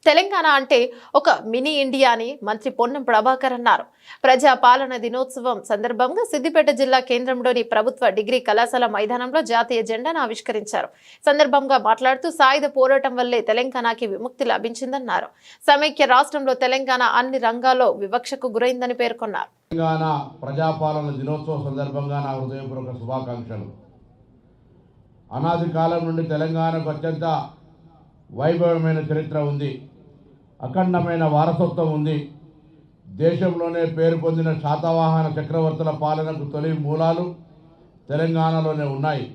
తెలంగాణ అంటే ఒక mini India అని మంత్రి పొన్నం ప్రభాకర్ అన్నారు. ప్రజా పాలన దినోత్సవం సందర్భంగా సిద్దిపేట జిల్లా కేంద్రంలోని ప్రభుత్వ డిగ్రీ కళాశాల మైదానంలో జాతీయ జెండాను ఆవిష్కరించారు. సందర్భంగా మాట్లాడుతూ సాయుధ పోరాటం వల్లే తెలంగాణకి విముక్తి లభించిందన్నారు. సమైక్య రాష్ట్రంలో తెలంగాణ అన్ని రంగాల్లో వివక్షకు గురైందని పేర్కొన్నారు. తెలంగాణ ప్రజాపాలన దినోత్సవం సందర్భంగా నా హృదయపూర్వక శుభాకాంక్షలు. అనాది కాలం నుండి తెలంగాణకు అత్యంత వైభవమైన చరిత్ర ఉంది, అఖండమైన వారసత్వం ఉంది. దేశంలోనే పేరు పొందిన శాతవాహన చక్రవర్తుల పాలనకు తొలి మూలాలు తెలంగాణలోనే ఉన్నాయి.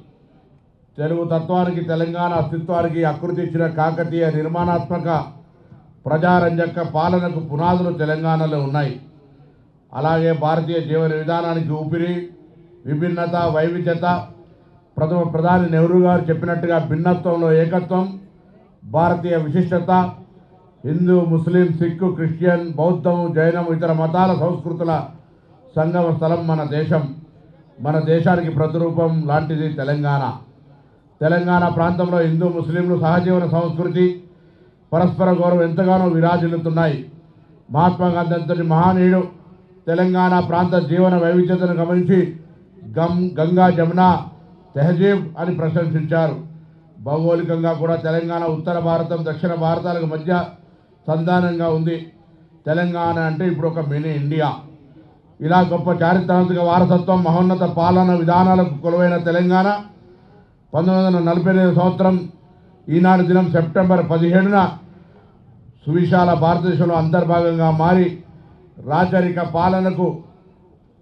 తెలుగు తత్వానికి, తెలంగాణ అస్తిత్వానికి ఆకృతి ఇచ్చిన కాకతీయ నిర్మాణాత్మక ప్రజారంజక పాలనకు పునాదులు తెలంగాణలో ఉన్నాయి. అలాగే భారతీయ జీవన విధానానికి ఊపిరి, విభిన్నత, వైవిధ్యత. ప్రధాని నెహ్రూ గారు చెప్పినట్టుగా భిన్నత్వంలో ఏకత్వం, భారతీయ విశిష్టత. హిందూ, ముస్లిం, సిక్కు, క్రిస్టియన్, బౌద్ధం, జైనం, ఇతర మతాల సంస్కృతుల సంగమ స్థలం మన దేశం. మన దేశానికి ప్రతిరూపం లాంటిది తెలంగాణ. తెలంగాణ ప్రాంతంలో హిందూ, ముస్లింలు సహజీవన సంస్కృతి, పరస్పర గౌరవం ఎంతగానో విరాజిల్లుతున్నాయి. మహాత్మా గాంధీ అంతటి మహానీయుడు తెలంగాణ ప్రాంత జీవన వైవిధ్యతను గమనించి గంగా జమున తెహజీబ్ అని ప్రశంసించారు. భౌగోళికంగా కూడా తెలంగాణ ఉత్తర భారతం, దక్షిణ భారతాలకు మధ్య సంధానంగా ఉంది. తెలంగాణ అంటే ఇప్పుడు ఒక మినీ ఇండియా. ఇలా గొప్ప చారిత్రాత్మక వారసత్వం, మహోన్నత పాలన విధానాలకు కొలువైన తెలంగాణ 1948 సంవత్సరం ఈనాడు దినం సెప్టెంబర్ 17న సువిశాల భారతదేశంలో అంతర్భాగంగా మారి రాచరిక పాలనకు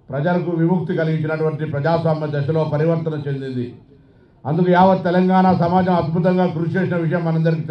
ప్రజలకు విముక్తి కలిగించినటువంటి ప్రజాస్వామ్య దశలో పరివర్తన చెందింది. అందుకు యావత్ తెలంగాణ సమాజం అద్భుతంగా కృషి చేసిన విషయం మనందరికీ